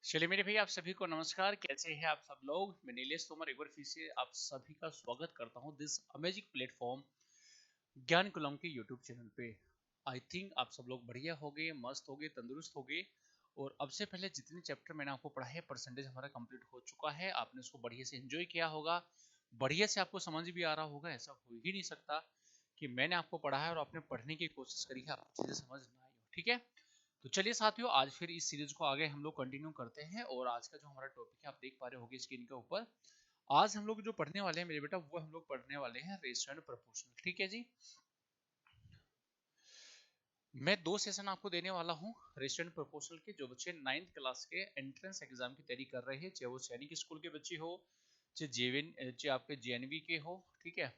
चलिए मेरे भाई, आप सभी को नमस्कार। कैसे हैं आप सब लोग? मैं नीलेश तोमर एक बार फिर से आप सभी का स्वागत करता हूं दिस अमेजिंग प्लेटफॉर्म ज्ञान कुलम के यूट्यूब चैनल पे। आई थिंक आप सब लोग बढ़िया हो गए, मस्त हो गए, तंदुरुस्त हो गए। और अब से पहले जितने चैप्टर मैंने आपको पढ़ा है, परसेंटेज हमारा कंप्लीट हो चुका है। आपने उसको बढ़िया से एंजॉय किया होगा, बढ़िया से आपको समझ भी आ रहा होगा। ऐसा हो ही नहीं सकता कि मैंने आपको पढ़ा है और आपने पढ़ने की कोशिश करी है, आपको चीजें समझ ना आई हो। ठीक है, तो चलिए साथियों, आज फिर इस सीरीज को आगे हम लोग कंटिन्यू करते हैं। और आज का जो हमारा टॉपिक है, आप देख पा रहे होंगे स्क्रीन के ऊपर। आज हम लोग जो पढ़ने वाले हैं मेरे बेटा, वो हम लोग पढ़ने वाले हैं रेशियो एंड प्रोपोर्शनल। ठीक है जी, मैं 2 सेशन आपको देने वाला हूँ रेशियो एंड प्रोपोर्शनल के। जो बच्चे 9th क्लास के एंट्रेंस एग्जाम की तैयारी कर रहे हैं, चाहे वो सैनिक स्कूल के बच्चे हो, चाहे आपके जेएनवी के हो, ठीक है,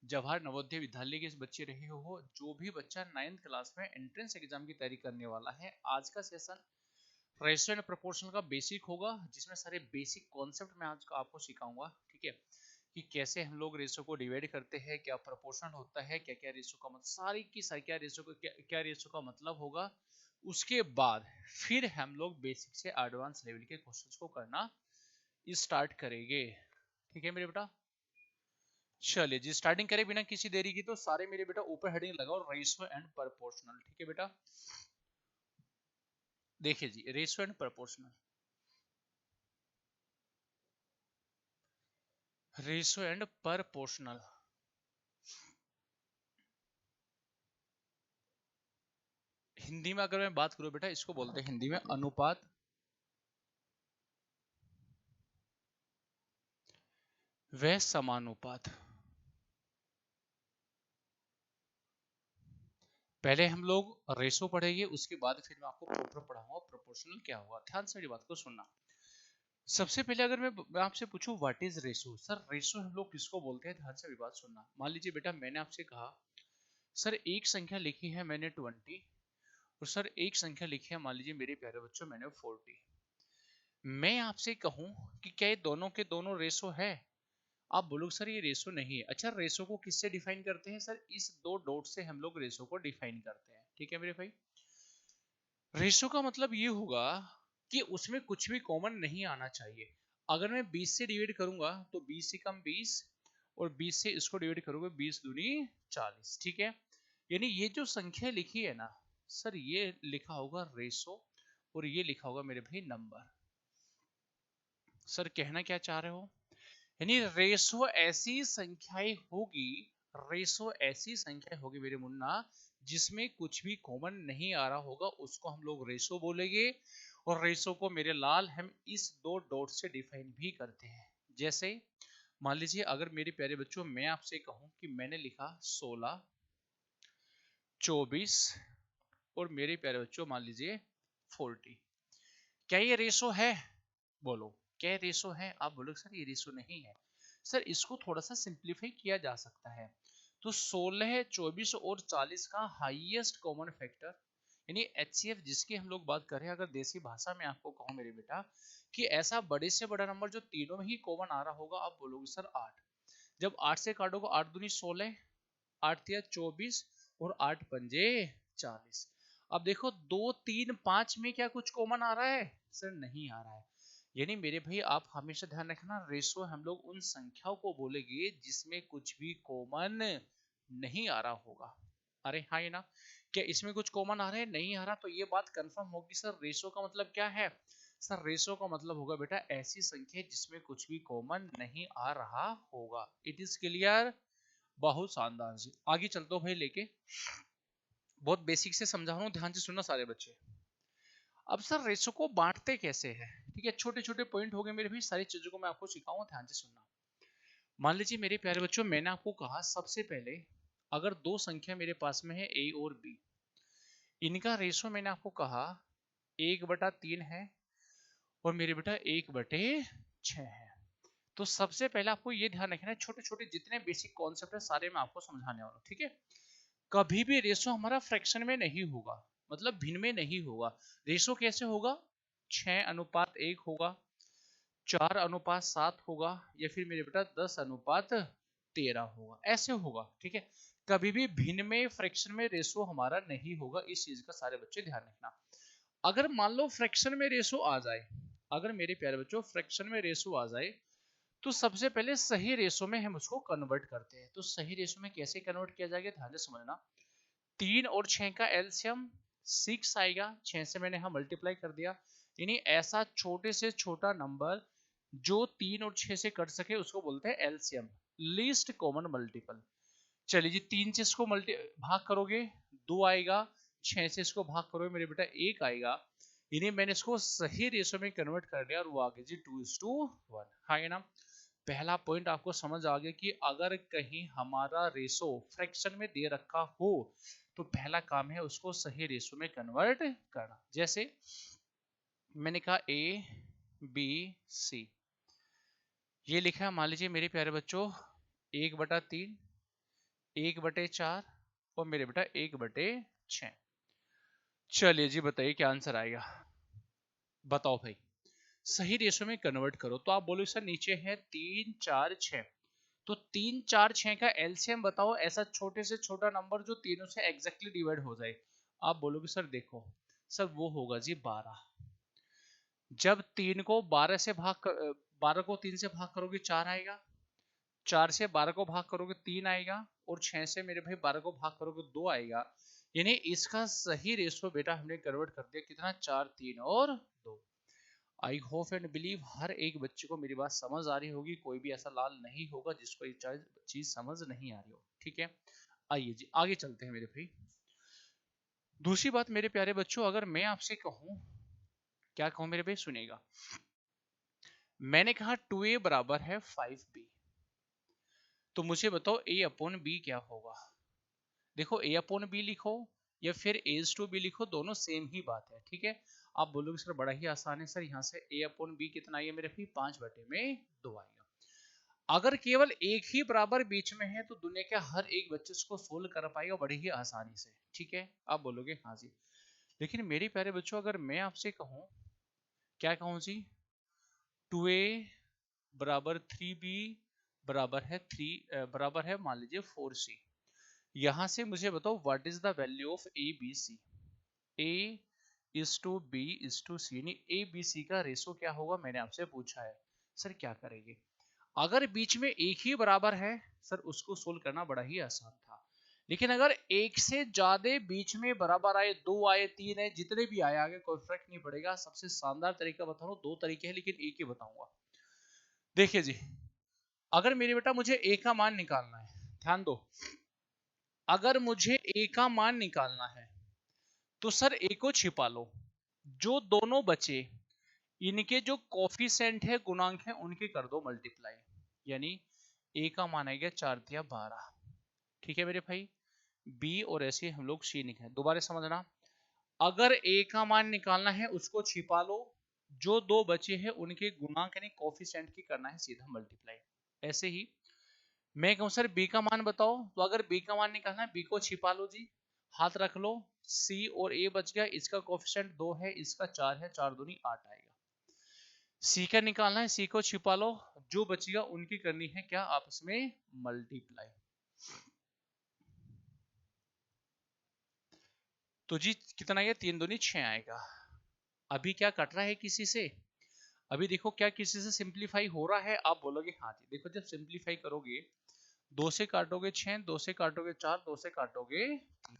जवाहर नवोदय विद्यालय के बच्चे रहे हो, जो भी बच्चा 9th क्लास में एंट्रेंस एग्जाम की तैयारी करने वाला है, आज का सेशन रेशियो एंड प्रोपोर्शनल का बेसिक होगा, जिसमें सारे बेसिक कॉन्सेप्ट मैं आज आपको सिखाऊंगा। ठीक है, कि कैसे हम लोग रेशियो को डिवाइड करते हैं, क्या प्रोपोर्शनल होता है, क्या क्या रेशियो का मतलब, सारी की सारी क्या रेशियो का क्या रेशियो का मतलब होगा। उसके बाद फिर हम लोग बेसिक से एडवांस लेवल के क्वेश्चंस को करना स्टार्ट करेंगे। ठीक है मेरे बेटा, चलिए जी स्टार्टिंग करें बिना किसी देरी की। तो सारे मेरे बेटा ऊपर हेडिंग लगाओ, रेशियो एंड प्रोपोर्शनल। ठीक है बेटा, देखिए जी, ratio and proportional, ratio and proportional. Hindi में अगर मैं बात करूं बेटा, इसको बोलते हैं हिंदी में अनुपात व समानुपात। पहले हम लोग रेशो पढ़ेंगे, उसके बाद फिर मैं आपको प्रॉपर पढ़ाऊंगा प्रोपोर्शनल क्या होगा। ध्यान से मेरी बात को सुनना। सबसे पहले अगर मैं आपसे पूछूं what is ratio, sir ratio हम लोग किसको बोलते हैं? ध्यान से मेरी बात सुनना। मान लीजिए बेटा, मैंने आपसे कहा सर एक संख्या लिखी है मैंने 20, और सर एक संख्या लिखी है मान लीजिए मेरे प्यारे बच्चों मैंने 40। मैं आपसे कहूं कि क्या ये दोनों के दोनों रेशो है? आप बोलोगे सर ये रेशो नहीं है। अच्छा, रेशो को किससे डिफाइन करते हैं? सर इस दो डॉट से हम लोग रेशो को डिफाइन करते हैं। ठीक है मेरे भाई, रेशो का मतलब ये होगा कि उसमें कुछ भी कॉमन नहीं आना चाहिए। अगर मैं 20 से डिवाइड करूंगा तो 20 से कम 20, और 20 से इसको डिवाइड करोगे 20 दूनी 40। ठीक है, यानी ये जो संख्या लिखी है ना सर, ये लिखा होगा रेशो, और ये लिखा होगा मेरे भाई नंबर। सर कहना क्या चाह रहे हो? यानी रेशो ऐसी संख्याएं होगी, रेशो ऐसी संख्या होगी मेरे मुन्ना, जिसमें कुछ भी कॉमन नहीं आ रहा होगा, उसको हम लोग रेशो बोलेंगे। और रेशो को मेरे लाल हम इस दो डॉट से डिफाइन भी करते हैं। जैसे मान लीजिए, अगर मेरे प्यारे बच्चों मैं आपसे कहूं कि मैंने लिखा 16, 24, और मेरे प्यारे बच्चों मान लीजिए 40, क्या ये रेशो है? बोलो, क्या रेशो है? आप बोलो सर ये रेशो नहीं है। सर इसको थोड़ा सा सिंप्लीफाई किया जा सकता है। तो 16, 24 और 40 का हाईएस्ट कॉमन फैक्टर, यानी एचसीएफ जिसकी हम लोग बात कर रहे हैं, अगर देसी भाषा में आपको कहूं मेरे बेटा कि ऐसा बड़े से बड़ा नंबर जो तीनों में ही कॉमन आ रहा होगा, आप बोलोगे सर 8। जब 8 से काटोगे 8 दूनी 16, 8 तिया 24, और 8 पंजे 40। अब देखो 2 3 5 में क्या कुछ कॉमन आ रहा है? सर नहीं आ रहा है। यानी मेरे भाई आप हमेशा ध्यान रखना, रेशो हम लोग उन संख्याओं को बोलेंगे जिसमें कुछ भी कॉमन नहीं आ रहा होगा। अरे हाँ, ये ना, क्या इसमें कुछ कॉमन आ रहा है? नहीं आ रहा, तो ये बात कंफर्म होगी सर रेशो का मतलब क्या है? सर रेशो का मतलब होगा बेटा ऐसी संख्या जिसमें कुछ भी कॉमन नहीं आ रहा होगा। It is clear? बहुत शानदार जी, आगे चलते हो भाई लेके। बहुत बेसिक से समझा रहा हूँ, ध्यान से सुनना सारे बच्चे। अब सर रेशो को बांटते कैसे हैं? ठीक है, छोटे छोटे पॉइंट हो गए मेरे भी, सारी चीजों को मैं आपको सिखाऊंगा, ध्यान से सुनना। मान लीजिए मेरे प्यारे बच्चों, मैंने आपको कहा सबसे पहले अगर दो संख्या मेरे पास में है ए और बी, इनका रेशो मैंने आपको कहा 1/3 है, और मेरे बेटा 1/6 है। तो सबसे पहले आपको ये ध्यान रखना है, छोटे छोटे जितने बेसिक कॉन्सेप्ट है सारे मैं आपको समझाने वाला हूँ। ठीक है, कभी भी रेशो हमारा फ्रैक्शन में नहीं होगा, मतलब भिन्न में नहीं होगा। रेशो कैसे होगा? 6:1 होगा, 4:7 होगा, या फिर मेरे बेटा 10:13 होगा, ऐसे होगा। ठीक है, कभी भी भिन्न में फ्रैक्शन में रेशो हमारा नहीं होगा, इस चीज का सारे बच्चे ध्यान रखना। अगर मान लो फ्रैक्शन में रेशो आ जाए, अगर मेरे प्यारे बच्चों फ्रैक्शन में रेशो आ जाए तो सबसे पहले सही रेशो में हम उसको कन्वर्ट करते हैं। तो सही रेशो में कैसे कन्वर्ट किया जाएगा, ध्यान से समझना। 3 और 6 का एलसीएम 6 आएगा, 6 से मैंने यहां मल्टीप्लाई कर दिया। यानी ऐसा छोटे से छोटा नंबर जो 3 और 6 से कट सके उसको बोलते हैं एलसीएम, लीस्ट कॉमन मल्टीपल। चलिए जी, 3 से इसको भाग करोगे 2 आएगा, 6 से इसको भाग करोगे मेरे बेटा 1 आएगा। यानी मैंने इसको सही रेशो में कन्वर्ट कर दिया और वो आ गया जी 2:1। हाँ ये ना, पहला पॉइंट आपको समझ आ गया कि अगर कहीं हमारा रेशो फ्रैक्शन में दे रखा हो तो पहला काम है उसको सही रेशो में कन्वर्ट करना। जैसे मैंने कहा ABC, ये लिखा है मान लीजिए मेरे प्यारे बच्चों 1/3, 1/4 और मेरे बेटा 1/6। चलिए जी बताइए क्या आंसर आएगा, बताओ भाई। सही रेशो में कन्वर्ट करो तो आप बोलो सर नीचे है 3 4 6, तो 3 4 6 का एलसीएम बताओ, ऐसा छोटे से छोटा नंबर जो तीनों से एग्जैक्टली डिवाइड हो जाए। आप बोलोगे सर देखो सर वो होगा जी 12। जब 3 को 12 से 12 को 3 से भाग करोगे 4 आएगा, 4 से 12 को भाग करोगे 3 आएगा, और 6 से मेरे भाई 12 को भाग करोगे 2 आएगा। यानी इसका सही रेशो बेटा हमने कन्वर्ट कर दिया कितना, 4 3 और 2। आई होप एंड बिलीव हर एक बच्चे को मेरी बात समझ आ रही होगी, कोई भी ऐसा लाल नहीं होगा जिसको ये चीज समझ नहीं आ रही हो। ठीक है, आइए जी आगे चलते हैं मेरे भाई। दूसरी बात मेरे प्यारे बच्चों, अगर मैं आपसे कहूं, क्या कहूं मेरे भाई सुनिएगा। मैंने कहा 2a बराबर है 5b, तो मुझे बताओ a/b क्या होगा। देखो a/b लिखो या फिर a/b लिखो, दोनों सेम ही बात है। ठीक है, आप बोलोगे सर बड़ा ही आसान है सर, यहाँ से a/b कितना आएगा मेरे भाई 5/2 आएगा। अगर केवल एक ही बराबर बीच में है तो दुनिया के हर एक बच्चे इसको सोल्व कर पाएगा बड़ी ही आसानी से। ठीक है, आप बोलोगे हाँ जी। लेकिन मेरे प्यारे बच्चों अगर मैं आपसे कहूं, क्या कहूं जी, 2a बराबर 3b बराबर है 3 बराबर है मान लीजिए 4c। यहां से मुझे बताओ what is the value of A B C. A/B/C, यानी ए बी सी का रेशो क्या होगा मैंने आपसे पूछा है। सर क्या करेंगे, अगर बीच में एक ही बराबर है सर उसको सोल्व करना बड़ा ही आसान था। लेकिन अगर एक से ज्यादा बीच में बराबर आए, 2 आए 3 आए, जितने भी आए आगे कोई फर्क नहीं पड़ेगा। सबसे शानदार तरीका बता रहा हूं, 2 तरीके हैं लेकिन एक ही बताऊंगा। देखिए जी, अगर मेरे बेटा मुझे ए का मान निकालना है, ध्यान दो, अगर मुझे ए का मान निकालना है तो सर ए को छिपा लो, जो दोनों बचे इनके जो कोफिशिएंट है गुणांक है उनके कर दो मल्टीप्लाई। यानी ए का मान आएगा 4×12। ठीक है मेरे भाई, बी और ऐसे हम लोग सी निकालें। दोबारा समझना, अगर ए का मान निकालना है उसको छिपा लो, जो दो बचे हैं उनके गुणांक यानी कोफिशिएंट की करना है सीधा मल्टीप्लाई। ऐसे ही मैं कहूं सर बी का मान बताओ, तो अगर बी का मान निकालना है बी को छिपा लो जी, हाथ रख लो, सी और ए बच गया, इसका कोफिशिएंट 2 है, इसका 4 है, 4 दूनी 8 आएगा। सी का निकालना है, सी को छिपा लो, जो बचेगा उनकी करनी है क्या आपस में मल्टीप्लाई। तो जी कितना आएगा, 3 दूनी 6 आएगा। अभी क्या कट रहा है किसी से, अभी देखो क्या किसी से सिंप्लीफाई हो रहा है। आप बोलोगे हाँ जी, देखो जब सिंप्लीफाई करोगे 2 से काटोगे 6, 2 से काटोगे 4, 2 से काटोगे 3,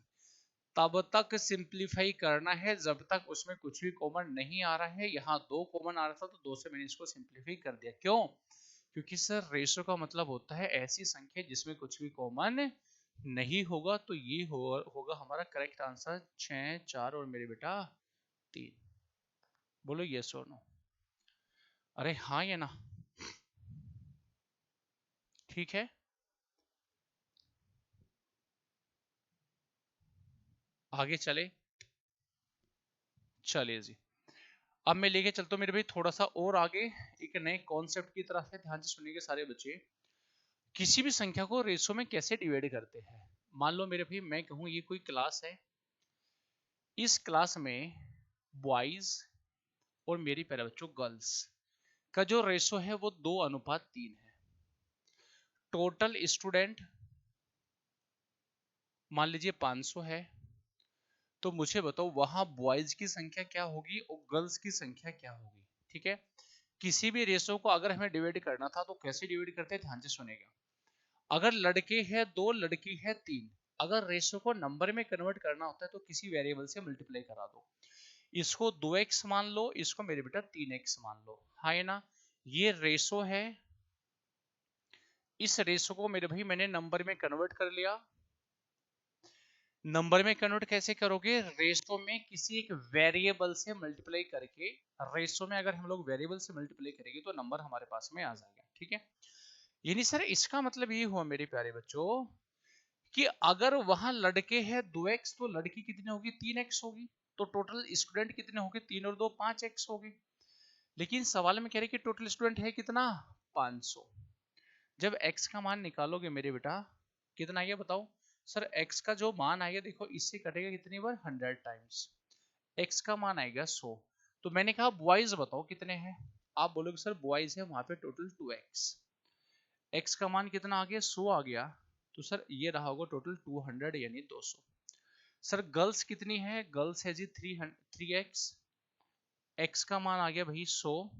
तब तक सिंप्लीफाई करना है जब तक उसमें कुछ भी कॉमन नहीं आ रहा है। यहाँ 2 कॉमन आ रहा था तो 2 से मैंने इसको सिंप्लीफाई कर दिया। क्यों, क्योंकि सर रेशो का मतलब होता है ऐसी संख्या जिसमें कुछ भी कॉमन नहीं होगा। तो ये होगा हमारा करेक्ट आंसर 6 4 और मेरे बेटा 3। बोलो यस और नो, अरे हाँ या ना, ठीक है। आगे चले, चलिए जी, अब मैं लेके चलता हूँ मेरे भाई थोड़ा सा और आगे एक नए कॉन्सेप्ट की तरफ है। ध्यान से सुनिएगा सारे बच्चे, किसी भी संख्या को रेशो में कैसे डिवाइड करते हैं। मान लो मेरे भाई मैं कहूँ ये कोई क्लास है, इस क्लास में बॉयज और मेरी प्यारे बच्चों गर्ल्स का जो रेशो है वो 2:3 है। टोटल स्टूडेंट मान लीजिए 500 है, तो मुझे बताओ वहां बॉयज की संख्या क्या होगी और गर्ल्स की संख्या क्या होगी। ठीक है। किसी भी रेशो को अगर हमें डिवाइड करना था तो कैसे डिवाइड करते हैं, ध्यान से सुनेगा। अगर लड़के हैं 2, लड़की है 3, अगर रेशो को नंबर में कन्वर्ट करना होता है तो किसी वेरिएबल से मल्टीप्लाई करा दो। इसको 2x मान लो, इसको मेरे बेटा 3x मान लो, हाँ है ना। ये रेशो है, इस रेशो को मेरे भाई मैंने नंबर में कन्वर्ट कर लिया। नंबर में कन्वर्ट कैसे करोगे, रेशो में किसी एक वेरिएबल से मल्टीप्लाई करके। रेशो में अगर हम लोग वेरिएबल से मल्टीप्लाई करेंगे तो नंबर हमारे पास में आ जाएगा, ठीक है। यानी सर इसका मतलब ये हुआ मेरे प्यारे बच्चों कि अगर वहां लड़के हैं 2x तो लड़की कितनी होगी, 3x होगी। तो टोटल स्टूडेंट कितने होंगे, 3 और 2 5x होगी। लेकिन सवाल में कह रहे कि टोटल स्टूडेंट है कितना, 500। जब x का मान निकालोगे मेरे बेटा कितना आएगा बताओ। सर x का जो मान आएगा देखो इससे कटेगा कितनी बार, 100 टाइम्स। x का मान आएगा 100। तो मैंने कहा बॉयज बताओ कितने हैं, आप बोलोगे सर बॉयज है वहां पे टोटल 2x। x का मान कितना आ गया, 100 आ गया। तो सर ये रहा होगा टोटल 200 यानी 200। सर गर्ल्स कितनी है, गर्ल्स है जी 3x। x का मान आ गया भाई 100,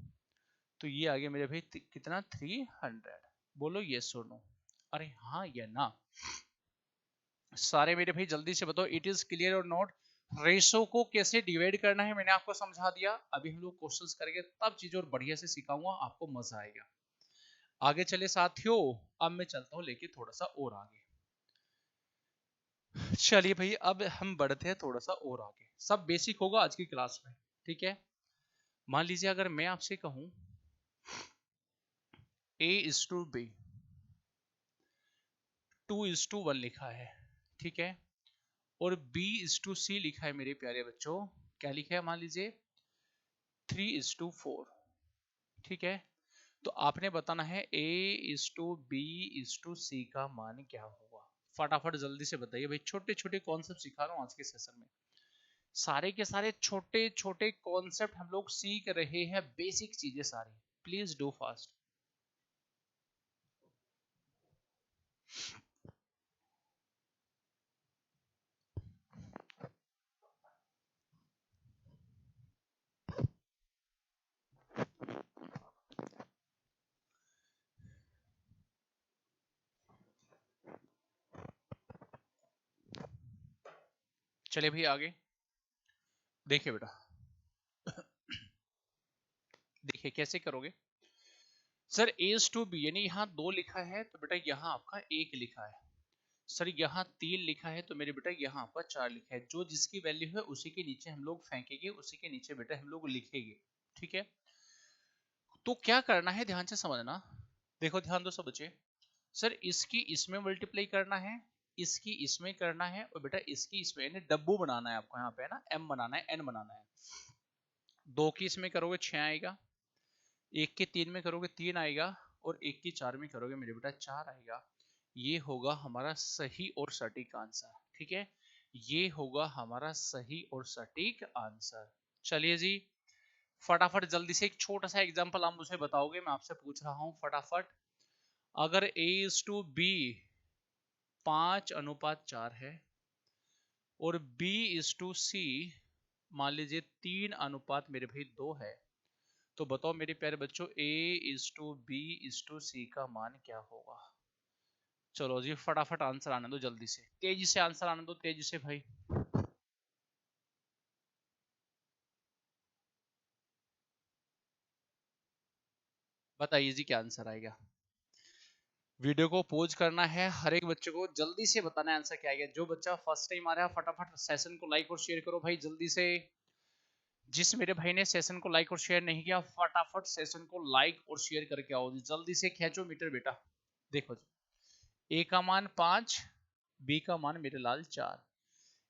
तो ये आ गया मेरे भाई कितना 300। बोलो ये नो। अरे हाँ या ना, सारे मेरे भाई जल्दी से बताओ, इट इज क्लियर और नॉट। रेशो को कैसे डिवाइड करना है मैंने आपको समझा दिया। अभी हम लोग क्वेश्चंस करेंगे तब चीज और बढ़िया से सिखाऊंगा, आपको मजा आएगा। आगे चले साथियों, अब मैं चलता हूँ लेके थोड़ा सा और आगे। चलिए भाई अब हम बढ़ते हैं थोड़ा सा और आगे, सब बेसिक होगा आज की क्लास में, ठीक है। मान लीजिए अगर मैं आपसे कहूं A:B 2:1 लिखा है, ठीक है, और B:C लिखा है मेरे प्यारे बच्चों, क्या लिखा है मान लीजिए 3:4, ठीक है। तो आपने बताना है A:B:C का मान क्या होगा। फटाफट जल्दी से बताइए भाई, छोटे छोटे कॉन्सेप्ट सिखा रहा हूं आज के सेशन में। सारे के सारे छोटे छोटे कॉन्सेप्ट हम लोग सीख रहे हैं, बेसिक चीजें सारी। Please do fast. चलिए भाई आगे देखिए बेटा, देखिए कैसे करोगे। सर A:B यानी यहाँ 2 लिखा है तो बेटा यहाँ आपका 1 लिखा है। सर यहाँ 3 लिखा है तो मेरे बेटा यहाँ आपका 4 लिखा है। जो जिसकी वैल्यू है उसी के नीचे हम लोग फेंकेंगे, उसी के नीचे बेटा हम लोग लिखेंगे, ठीक है। तो क्या करना है ध्यान से समझना, देखो ध्यान दो सब बच्चे। सर इसकी इसमें मल्टीप्लाई करना है, इसकी इसमें करना है, और बेटा इसकी इसमें यानी डब्बू बनाना है आपको, यहाँ पे है ना m बनाना है, n बनाना है। 2 की इसमें करोगे 6 आएगा, 1 के 3 में करोगे 3 आएगा, और 1 की 4 में करोगे मेरे बेटा 4 आएगा। ये होगा हमारा सही और सटीक आंसर, ठीक है। ये होगा हमारा सही और सटीक आंसर। चलिए जी फटाफट जल्दी से एक छोटा सा एग्जांपल आप मुझे बताओगे, मैं आपसे पूछ रहा हूं फटाफट। अगर A:B 5:4 है और B:C मान लीजिए 3 मेरे भाई 2 है, तो बताओ मेरे प्यारे बच्चों A:B:C का मान क्या होगा। चलो जी फटाफट आंसर आने दो, जल्दी से तेजी से आंसर आने दो, तेजी से भाई। बताइए जी क्या आंसर आएगा। वीडियो को पॉज करना है, हर एक बच्चे को जल्दी से बताना है आंसर क्या आएगा। जो बच्चा फर्स्ट टाइम आ रहा है फटाफट सेशन को लाइक और शेयर करो भाई जल्दी से। जिस मेरे भाई ने सेशन को लाइक और शेयर नहीं किया फटाफट सेशन को लाइक और शेयर करके आओ जी, जल्दी से खींचो मीटर बेटा। देखो जी, A का मान 5, B का मान मेरे लाल 4,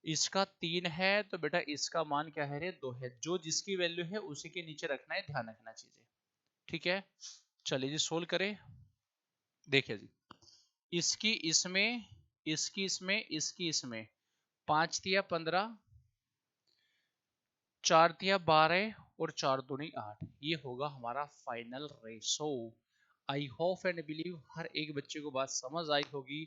इसका 3 है तो बेटा इसका मान क्या है रे 2 है। जो जिसकी वैल्यू है उसी के नीचे रखना है, ध्यान रखना चीजें, ठीक है। चलिए जी सोल्व करें। देखिए जी, इसकी इसमें, इसकी इसमें, इसकी इसमें 5 तिया 15, 4 तिया 12 और 4 दूनी 8, ये होगा हमारा final ratio. I hope and believe हर एक बच्चे को बात समझ आई होगी।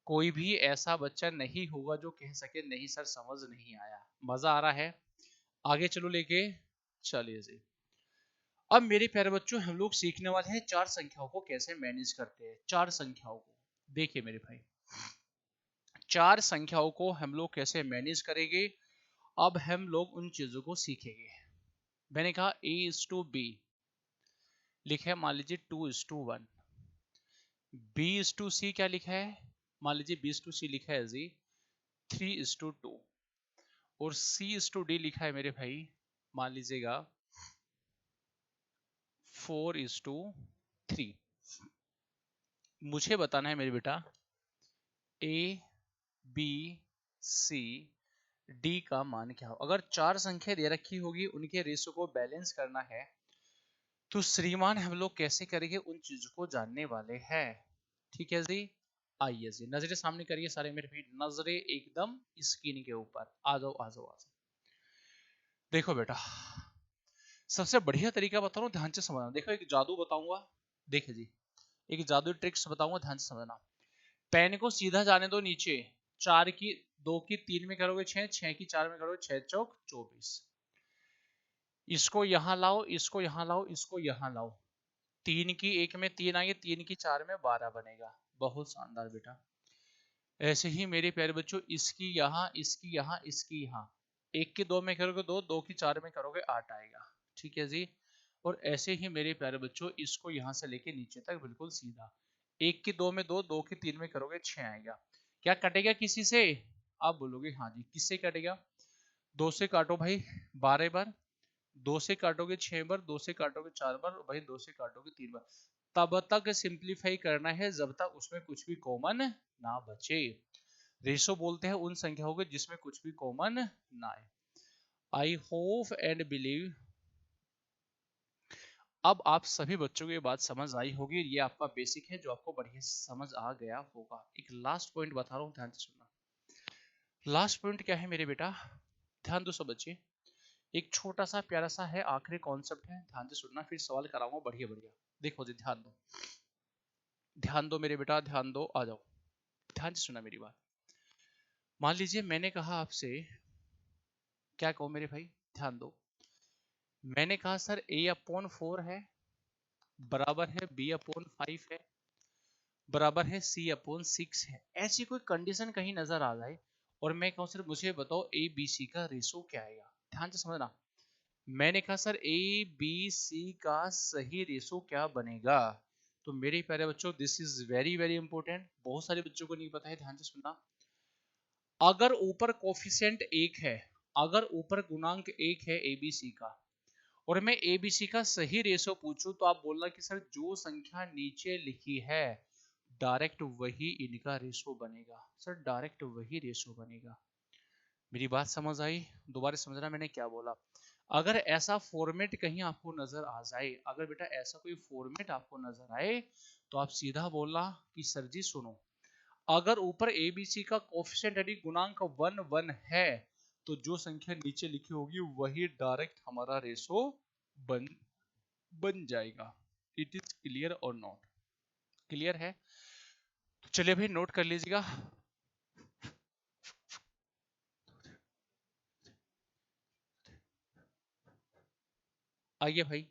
कोई भी ऐसा बच्चा नहीं होगा जो कह सके नहीं सर समझ नहीं आया। मजा आ रहा है, आगे चलो लेके चलिए जी। अब मेरे प्यारे बच्चों हम लोग सीखने वाले हैं चार संख्याओं को कैसे मैनेज करते हैं। चार संख्याओं को देखिए मेरे भाई, चार संख्याओं को हम लोग कैसे मैनेज करेंगे, अब हम लोग उन चीजों को सीखेंगे। मैंने कहा A:B लिखा है, मान लीजिए 2:1। B:C क्या लिखा है, मान लीजिए B:C लिखा है जी 3:2। और C:D लिखा है मेरे भाई, मान लीजिएगा 4:3। मुझे बताना है मेरे बेटा A B C D का मान क्या हो। अगर चार संख्या दे रखी होगी, उनके रेशो को बैलेंस करना है, तो श्रीमान हम लोग कैसे करेंगे उन चीजों को जानने वाले हैं। ठीक है जी, आइए जी नजरें सामने करिए सारे मेरे भाई, नजरें एकदम स्क्रीन के ऊपर। आ जाओ आ जाओ आ जाओ। देखो बेटा, सबसे बढ़िया तरीका बता रहा हूँ, ध्यान से समझना। देखो एक जादू बताऊंगा, देखिए जी एक जादू ट्रिक्स बताऊंगा, ध्यान से समझना। पेन को सीधा जाने दो नीचे, 4 की 2 की 3 में करोगे 6, 6 की 4 में करोगे 6 चौक 24। इसको यहां लाओ, इसको यहां लाओ, इसको यहां लाओ, 3 की 1 में 3 आएंगे, 3 की 4 में 12 बनेगा। बहुत शानदार बेटा। ऐसे ही मेरे प्यारे बच्चों, इसकी यहाँ, इसकी यहाँ, इसकी यहाँ, 1 की 2 में करोगे 2, 2 की 4 में करोगे 8 आएगा। ठीक है जी। और ऐसे ही मेरे प्यारे बच्चों, इसको यहाँ से लेके नीचे तक बिल्कुल सीधा, 1 की 2 में 2, 2 की 3 में करोगे 6 आएगा। क्या कटेगा किसी से, आप बोलोगे हाँ जी किससे कटेगा, 2 से काटो भाई 12 बार, 2 से काटोगे 6 बार, 2 से काटोगे 4 बार, भाई 2 से काटोगे 3 बार। तब तक सिंप्लीफाई करना है जब तक उसमें कुछ भी कॉमन ना बचे। रेशो बोलते हैं उन संख्याओं को जिसमें कुछ भी कॉमन ना आए। आई होप एंड बिलीव अब आप सभी बच्चों को ये बात समझ आई होगी। ये आपका बेसिक है जो आपको बढ़िया समझ आ गया होगा। एक लास्ट पॉइंट बता रहा हूँ, ध्यान से सुनना। लास्ट पॉइंट क्या है मेरे बेटा, ध्यान दो सब बच्चे। एक छोटा सा प्यारा सा है, आखिरी कॉन्सेप्ट है, ध्यान से सुनना, फिर सवाल कराऊंगा बढ़िया बढ़िया। देखो जी ध्यान दो, ध्यान दो मेरे बेटा, ध्यान दो, आ जाओ, ध्यान से सुना मेरी बात। मान लीजिए मैंने कहा आपसे, क्या कहो मेरे भाई, ध्यान दो। मैंने कहा सर A/4 है बराबर है B/5 है बराबर है C/6 है। ऐसी कोई कंडीशन कहीं नजर आ जाए और मैं कहूँ सर मुझे बताओ ABC का रेशो क्या आएगा। ध्यान से समझना, मैंने कहा सर ABC का सही रेशो क्या बनेगा। तो मेरे प्यारे बच्चों, this is very very important, बहुत सारे बच्चों को नहीं पता है, ध्यान से सुनना। अगर ऊपर कोफिशिएंट 1 है, अगर ऊपर गुणांक 1 है ABC का, और मैं ABC का सही रेशो पूछूं, तो आप बोलना कि सर जो संख्या नीचे लिखी है डायरेक्ट वही इनका रेशो बनेगा। सर डायरेक्ट वही रेशो बनेगा। मेरी बात समझ आई, दोबारा समझना मैंने क्या बोला। अगर ऐसा फॉर्मेट कहीं आपको नजर आ जाए, अगर बेटा ऐसा कोई फॉर्मेट आपको नजर आए, तो आप सीधा बोलना कि सर जी सुनो, अगर ऊपर ABC का कोफिशिएंट यानी गुणांक 1 है, तो जो संख्या नीचे लिखी होगी वही डायरेक्ट हमारा रेशो बन बन जाएगा। इट इज क्लियर और नॉट क्लियर है। तो चलिए भाई नोट कर लीजिएगा। आइए भाई,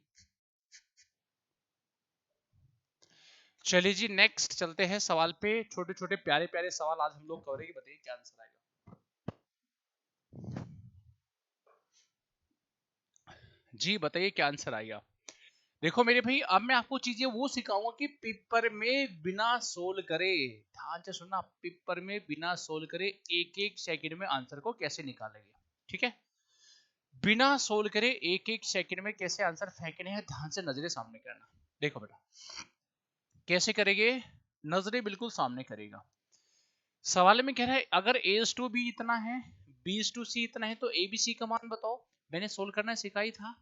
चलिए जी नेक्स्ट चलते हैं सवाल पे। छोटे छोटे प्यारे प्यारे सवाल आज हम लोग करेंगे, बताइए क्या आंसर आएगा। जी बताइए क्या आंसर आएगा। देखो मेरे भाई, अब मैं आपको चीजें वो सिखाऊंगा कि पेपर में बिना सोल्व करे, ध्यान से सुनना, पेपर में बिना सोल्व करे एक एक सेकंड में आंसर को कैसे निकालेंगे। ठीक है, बिना सोल्व करे एक एक सेकंड में कैसे आंसर फेंकने हैं, ध्यान से नजरें सामने करना। देखो बेटा कैसे करेंगे, नजरें बिल्कुल सामने करेगा। सवाल में कह रहा है अगर A/B इतना है, B/C इतना है, तो ABC का मान बताओ। मैंने सोल्व करना सिखा ही था,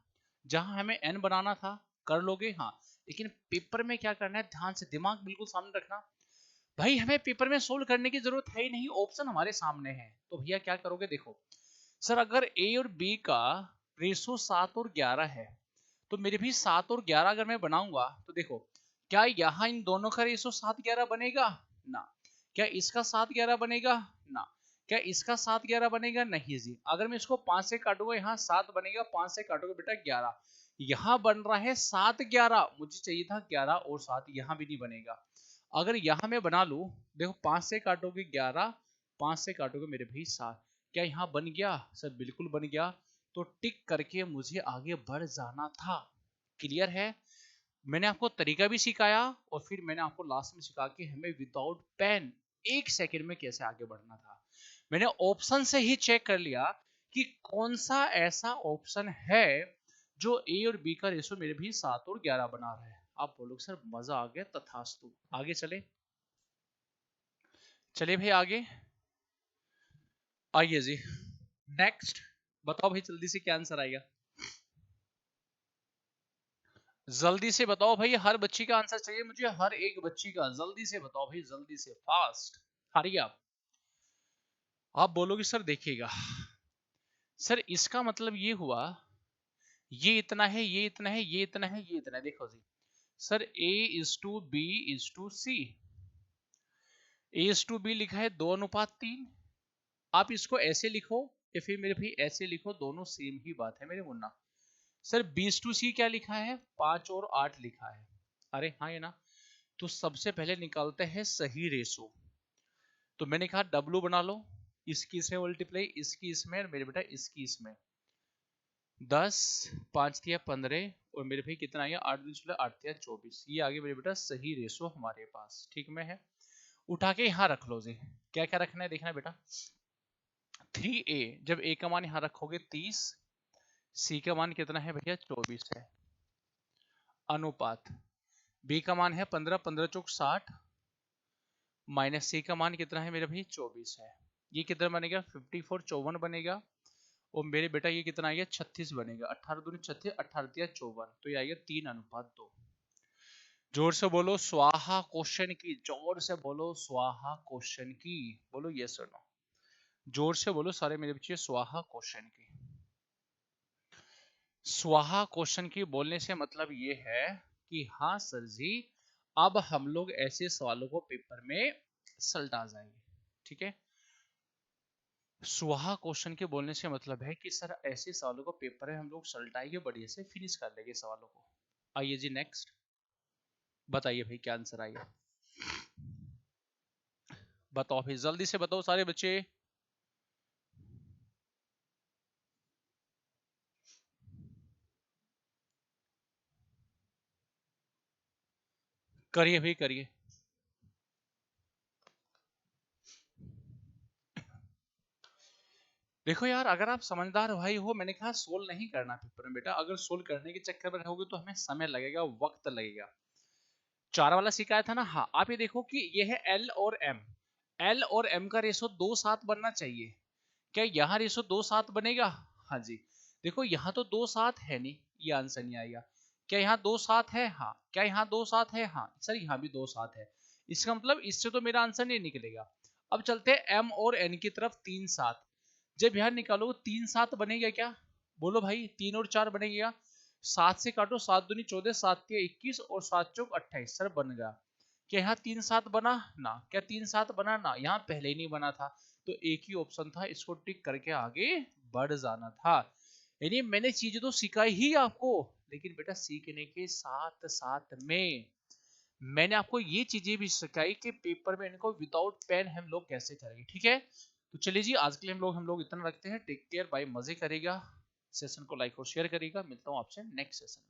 जहां हमें n बनाना था, कर लोगे हाँ। लेकिन पेपर में क्या करना है, ध्यान से दिमाग बिल्कुल सामने रखना। भाई हमें पेपर में सोल्व करने की जरूरत है ही नहीं, ऑप्शन हमारे सामने है। तो भैया क्या करोगे, देखो सर अगर A और B का रेशो 7 और 11 है, तो मेरे भी 7 और 11 अगर मैं बनाऊंगा, तो देखो क्या यहाँ इन दोनों का रेशो 7-11 बनेगा ना, क्या इसका 7-11 बनेगा ना, क्या इसका 7-11 बनेगा नहीं जी। अगर मैं इसको 5 से काटूंगा, यहाँ 7 बनेगा, 5 से काटोगे बेटा 11, यहाँ बन रहा है 7 11, मुझे चाहिए था 11 और 7, यहाँ भी नहीं बनेगा। अगर यहाँ मैं बना लूं, देखो 5 से काटोगे 11, 5 से काटोगे मेरे भाई 7, क्या यहाँ बन गया सर? बिल्कुल बन गया। तो टिक करके मुझे आगे बढ़ जाना था। क्लियर है? मैंने आपको तरीका भी सिखाया और फिर मैंने आपको लास्ट में सिखा कि हमें विदाउट पेन 1 सेकंड में कैसे आगे बढ़ना था। मैंने ऑप्शन से ही चेक कर लिया कि कौन सा ऐसा ऑप्शन है जो ए और बी का रेशो मेरे भी 7 और 11 बना रहा है। आप बोलोगे सर मजा आ गया, तथास्तु। आगे चले, चलिए भाई आगे आइए जी। नेक्स्ट बताओ भाई, जल्दी से क्या आंसर आएगा? जल्दी से बताओ भाई, हर बच्ची का आंसर चाहिए मुझे, हर एक बच्ची का। जल्दी से बताओ भाई, जल्दी से, फास्ट, हरी आप बोलोगे सर देखिएगा, सर इसका मतलब ये हुआ, ये इतना है, ये इतना है, ये इतना है, ये इतना है। देखो जी sir, A is to B is to C, A is to B लिखा है 2:3। आप इसको ऐसे लिखो या फिर मेरे भाई ऐसे लिखो, दोनों सेम ही बात है मेरे मुन्ना। Sir B is to C क्या लिखा है? 5 और 8 लिखा है। अरे हाँ ये ना। तो सबसे पहले निकालते हैं सही रेशो। तो मैंने कहा W बना लो, इसकी इसमें मल्टीप्लाई, इसकी इसमें, मेरे बेटा इसकी इसमें। 10 5 दिया 15 और मेरे भाई कितना आ गया? 8 दिन 16, 8 दिया 24। ये आगे मेरे बेटा सही रेशो हमारे पास, ठीक में है। उठा के यहाँ रख लो जी। क्या क्या रखना है देखना है बेटा। 3a, जब a का मान यहाँ रखोगे 30, c का मान कितना है भैया? 24 है। अनुपात b का मान है 15, 15 चौक 60, माइनस c का मान कितना है मेरे भाई? 24 है। ये कितना बनेगा? 54, 54 बनेगा। और मेरे बेटा ये कितना आएगा? 36 बनेगा। 18 दूनी 36, 18 दिया 54, तो ये आएगा 3:2। जोर से बोलो स्वाहा क्वेश्चन की, जोर से बोलो स्वाहा क्वेश्चन की, बोलो यस और नो। जोर से बोलो सारे मेरे बच्चे, स्वाहा क्वेश्चन की। स्वाहा क्वेश्चन की बोलने से मतलब ये है कि हाँ सर जी, अब हम लोग ऐसे सवालों को पेपर में सलटा जाएंगे, ठीक है। स्वाहा क्वेश्चन के बोलने से मतलब है कि सर ऐसे सवालों को पेपर में हम लोग सलटाएंगे, बढ़िया से फिनिश कर लेंगे सवालों को। आइए जी नेक्स्ट, बताइए भाई क्या आंसर आएगा? बताओ भाई, जल्दी से बताओ सारे बच्चे। करिए भाई करिए। देखो यार, अगर आप समझदार भाई हो, मैंने कहा सोल्व नहीं करना पेपर में बेटा। अगर सोल्व करने के चक्कर में रहोगे तो हमें समय लगेगा, वक्त लगेगा। 4 वाला सिखाया था ना। हाँ आप ये देखो कि ये है L और M, L और M का रेशो 2:7 बनना चाहिए। क्या यहाँ रेशो 2:7 बनेगा? हाँ जी। देखो यहाँ तो 2:7 है नहीं, ये आंसर नहीं आएगा। क्या यहाँ 2:7 है? हाँ। क्या यहाँ 2:7 है? हाँ सर यहाँ भी 2:7 है। इसका मतलब इससे तो मेरा आंसर नहीं निकलेगा। अब चलते हैं M और N की तरफ। 3:7, जब यहाँ निकालो 3:7 बनेगा क्या? बोलो भाई, 3 और 4 बनेगा। 7 से काटो, 7 दूनी 14, 7 के 21 और 7 चौक 28, सर बन गया। क्या यहाँ 3:7 बना ना? क्या 3:7 बना ना? यहाँ पहले ही नहीं बना था, तो एक ही ऑप्शन था, इसको टिक करके आगे बढ़ जाना था। यानी मैंने चीजें तो सिखाई ही आपको, लेकिन बेटा सीखने के साथ साथ में मैंने आपको ये चीजें भी सिखाई कि पेपर में इनको विदाउट पेन हम लोग कैसे करेंगे, ठीक है। तो चलिए जी, आज के लिए हम लोग इतना रखते हैं। टेक केयर, बाय, मजे करेगा। सेशन को लाइक और शेयर करेगा। मिलता हूँ आपसे नेक्स्ट सेशन में।